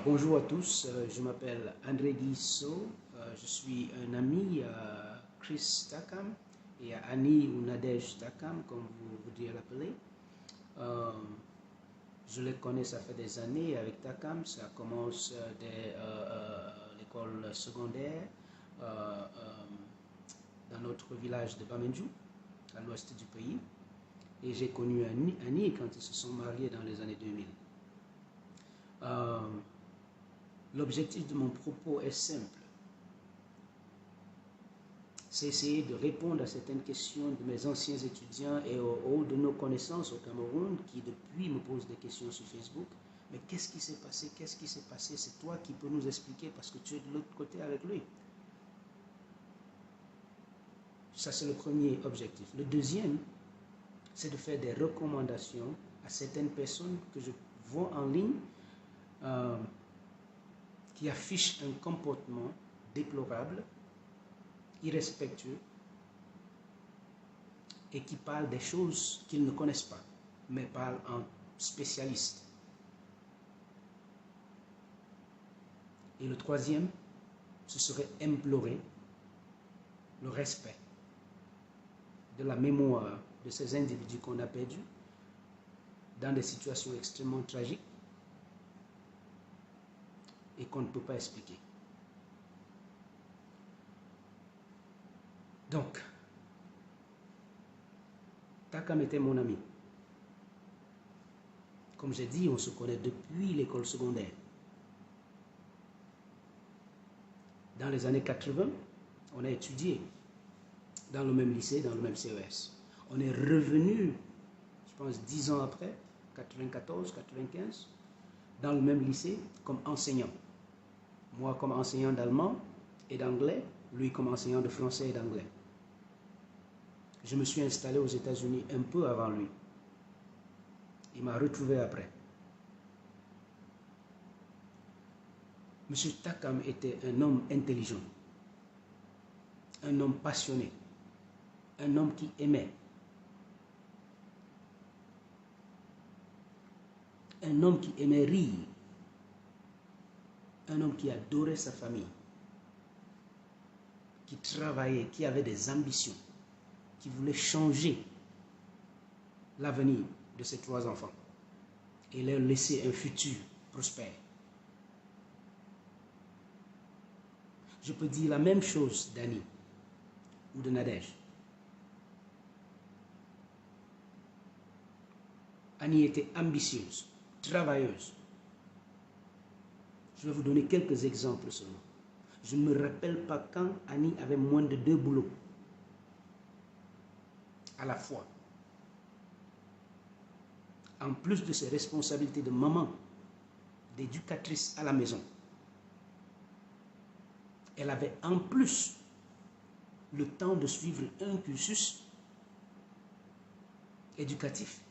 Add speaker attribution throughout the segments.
Speaker 1: Bonjour à tous, je m'appelle André Guissot, je suis un ami à Chris Takam et à Annie ou Nadège Takam, comme vous voudriez l'appeler. Euh, je les connais, ça fait des années avec Takam, ça commence dès l'école secondaire dans notre village de Bamenju, à l'ouest du pays. Et j'ai connu Annie quand ils se sont mariés dans les années 2000. L'objectif de mon propos est simple. C'est essayer de répondre à certaines questions de mes anciens étudiants et de nos connaissances au Cameroun qui depuis me posent des questions sur Facebook. Mais qu'est-ce qui s'est passé? Qu'est-ce qui s'est passé? C'est toi qui peux nous expliquer parce que tu es de l'autre côté avec lui. Ça, c'est le premier objectif. Le deuxième, c'est de faire des recommandations à certaines personnes que je vois en ligne qui affichent un comportement déplorable, irrespectueux et qui parlent des choses qu'ils ne connaissent pas, mais parlent en spécialiste. Et le troisième, ce serait implorer le respect de la mémoire de ces individus qu'on a perdus dans des situations extrêmement tragiques et qu'on ne peut pas expliquer. Donc, Takam était mon ami. Comme j'ai dit, on se connaît depuis l'école secondaire. Dans les années 80, on a étudié dans le même lycée, dans le même CES. On est revenu, je pense, 10 ans après, 94, 95, dans le même lycée comme enseignant. Moi comme enseignant d'allemand et d'anglais, lui comme enseignant de français et d'anglais. Je me suis installé aux États-Unis un peu avant lui. Il m'a retrouvé après. M. Takam était un homme intelligent, un homme passionné, un homme qui aimait, un homme qui aimait rire, un homme qui adorait sa famille, qui travaillait, qui avait des ambitions, qui voulait changer l'avenir de ses 3 enfants et leur laisser un futur prospère. Je peux dire la même chose d'Annie ou de Nadège. Annie était ambitieuse, travailleuse. Je vais vous donner quelques exemples seulement. Je ne me rappelle pas quand Annie avait moins de 2 boulots à la fois. En plus de ses responsabilités de maman, d'éducatrice à la maison, elle avait en plus le temps de suivre un cursus éducatif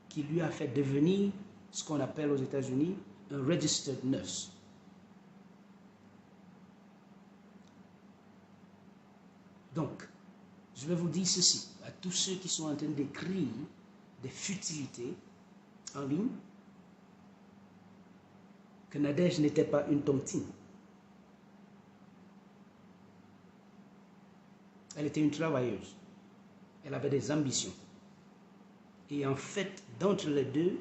Speaker 1: qui lui a fait devenir ce qu'on appelle aux États-Unis un registered nurse. Donc, je vais vous dire ceci à tous ceux qui sont en train d'écrire des futilités en ligne, que Nadège n'était pas une tontine. Elle était une travailleuse. Elle avait des ambitions. Et en fait, d'entre les deux,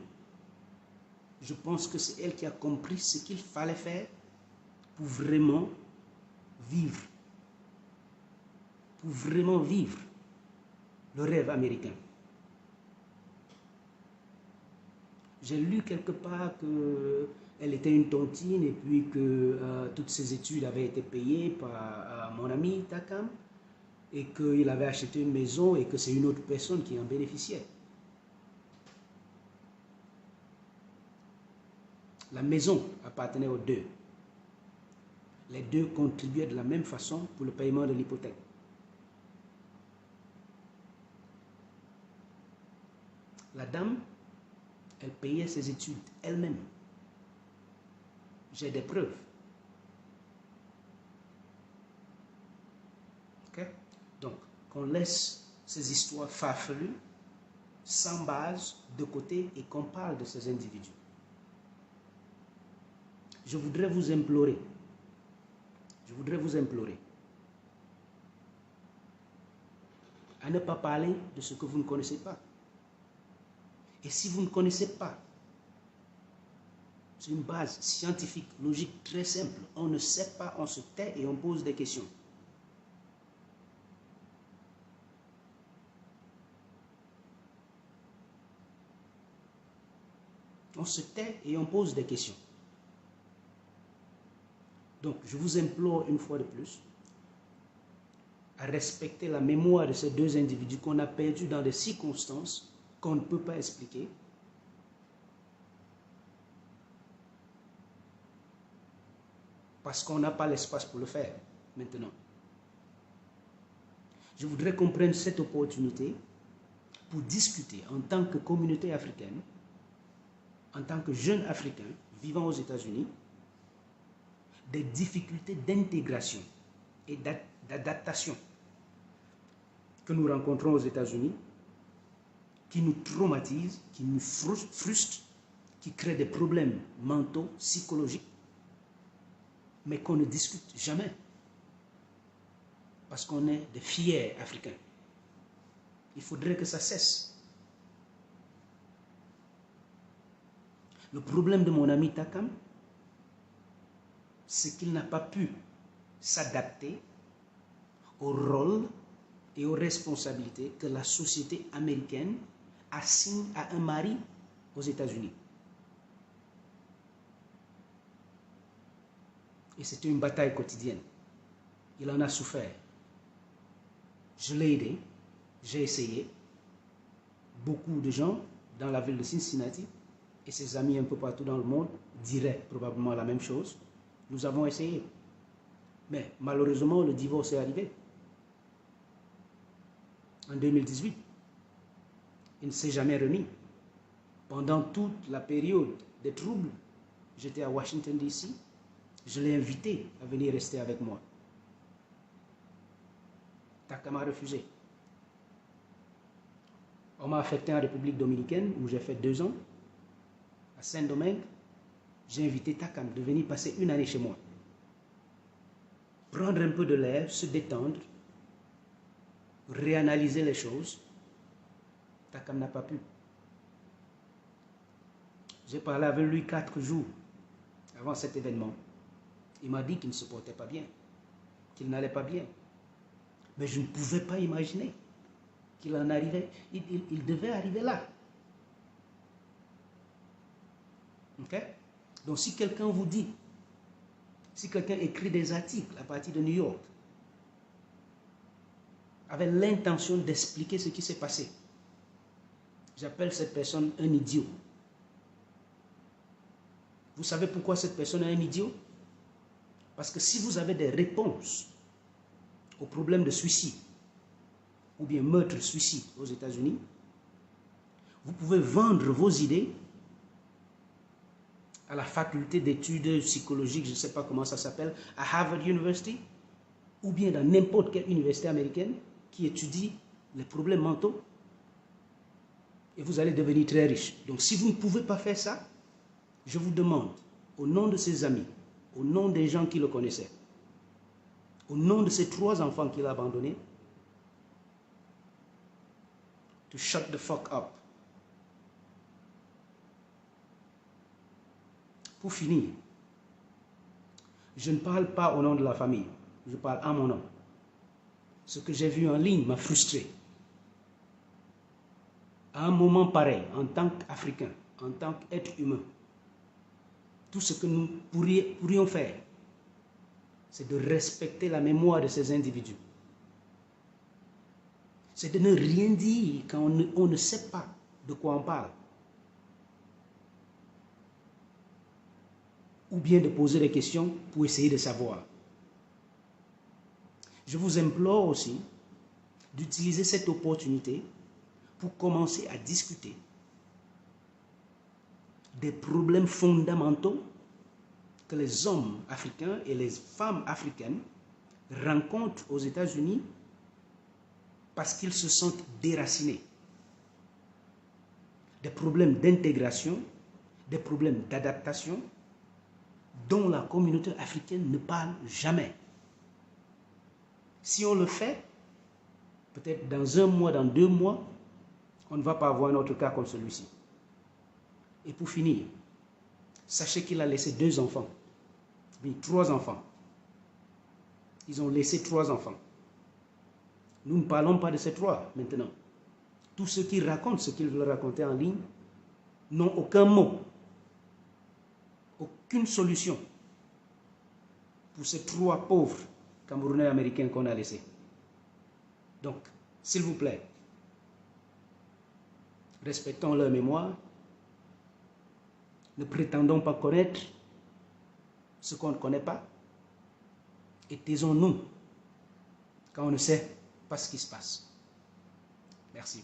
Speaker 1: je pense que c'est elle qui a compris ce qu'il fallait faire pour vraiment vivre. Pour vraiment vivre le rêve américain. J'ai lu quelque part qu'elle était une tontine et puis que toutes ses études avaient été payées par mon ami Takam et qu'il avait acheté une maison et que c'est une autre personne qui en bénéficiait. La maison appartenait aux deux. Les deux contribuaient de la même façon pour le paiement de l'hypothèque. La dame, elle payait ses études elle-même. J'ai des preuves. Okay? Donc, qu'on laisse ces histoires farfelues, sans base, de côté et qu'on parle de ces individus. je voudrais vous implorer, à ne pas parler de ce que vous ne connaissez pas. Et si vous ne connaissez pas, c'est une base scientifique, logique, très simple. On ne sait pas, on se tait et on pose des questions. On se tait et on pose des questions. Donc, je vous implore une fois de plus à respecter la mémoire de ces deux individus qu'on a perdus dans des circonstances qu'on ne peut pas expliquer. Parce qu'on n'a pas l'espace pour le faire maintenant. Je voudrais qu'on prenne cette opportunité pour discuter en tant que communauté africaine, en tant que jeunes Africains vivant aux États-Unis, des difficultés d'intégration et d'adaptation que nous rencontrons aux États-Unis, qui nous traumatisent, qui nous frustrent, qui créent des problèmes mentaux, psychologiques, mais qu'on ne discute jamais. Parce qu'on est des fiers Africains. Il faudrait que ça cesse. Le problème de mon ami Takam, c'est qu'il n'a pas pu s'adapter au rôle et aux responsabilités que la société américaine assigne à un mari aux États-Unis. Et c'était une bataille quotidienne. Il en a souffert. Je l'ai aidé, j'ai essayé. Beaucoup de gens dans la ville de Cincinnati et ses amis un peu partout dans le monde diraient probablement la même chose. Nous avons essayé. Mais malheureusement, le divorce est arrivé. En 2018. Il ne s'est jamais remis. Pendant toute la période des troubles, j'étais à Washington, D.C. Je l'ai invité à venir rester avec moi. Takam a refusé. On m'a affecté en République dominicaine où j'ai fait 2 ans. À Saint-Domingue, j'ai invité Takam de venir passer une année chez moi. Prendre un peu de l'air, se détendre, réanalyser les choses. Takam n'a pas pu. J'ai parlé avec lui 4 jours avant cet événement. Il m'a dit qu'il ne se portait pas bien, qu'il n'allait pas bien. Mais je ne pouvais pas imaginer qu'il en arrivait. Il devait arriver là. Ok? Donc si quelqu'un vous dit, si quelqu'un écrit des articles à partir de New York, avec l'intention d'expliquer ce qui s'est passé, j'appelle cette personne un idiot. Vous savez pourquoi cette personne est un idiot? Parce que si vous avez des réponses au problème de suicide ou bien meurtre-suicide aux États-Unis, vous pouvez vendre vos idées à la faculté d'études psychologiques, je ne sais pas comment ça s'appelle, à Harvard University, ou bien dans n'importe quelle université américaine qui étudie les problèmes mentaux, et vous allez devenir très riche. Donc si vous ne pouvez pas faire ça, je vous demande, au nom de ses amis, au nom des gens qui le connaissaient, au nom de ses 3 enfants qu'il a abandonnés, to shut the fuck up. Pour finir, je ne parle pas au nom de la famille, je parle à mon nom. Ce que j'ai vu en ligne m'a frustré. À un moment pareil, en tant qu'Africain, en tant qu'être humain, tout ce que nous pourrions faire, c'est de respecter la mémoire de ces individus. C'est de ne rien dire quand on ne sait pas de quoi on parle. Ou bien de poser des questions pour essayer de savoir. Je vous implore aussi d'utiliser cette opportunité pour commencer à discuter des problèmes fondamentaux que les hommes africains et les femmes africaines rencontrent aux États-Unis parce qu'ils se sentent déracinés. Des problèmes d'intégration, des problèmes d'adaptation, dont la communauté africaine ne parle jamais. Si on le fait, peut-être dans 1 mois, dans 2 mois, on ne va pas avoir un autre cas comme celui-ci. Et pour finir, sachez qu'il a laissé 2 enfants, oui, 3 enfants. Ils ont laissé 3 enfants. Nous ne parlons pas de ces 3 maintenant. Tous ceux qui racontent ce qu'ils veulent raconter en ligne n'ont aucun mot, aucune solution pour ces 3 pauvres Camerounais américains qu'on a laissés. Donc, s'il vous plaît, respectons leur mémoire. Ne prétendons pas connaître ce qu'on ne connaît pas. Et taisons-nous quand on ne sait pas ce qui se passe. Merci.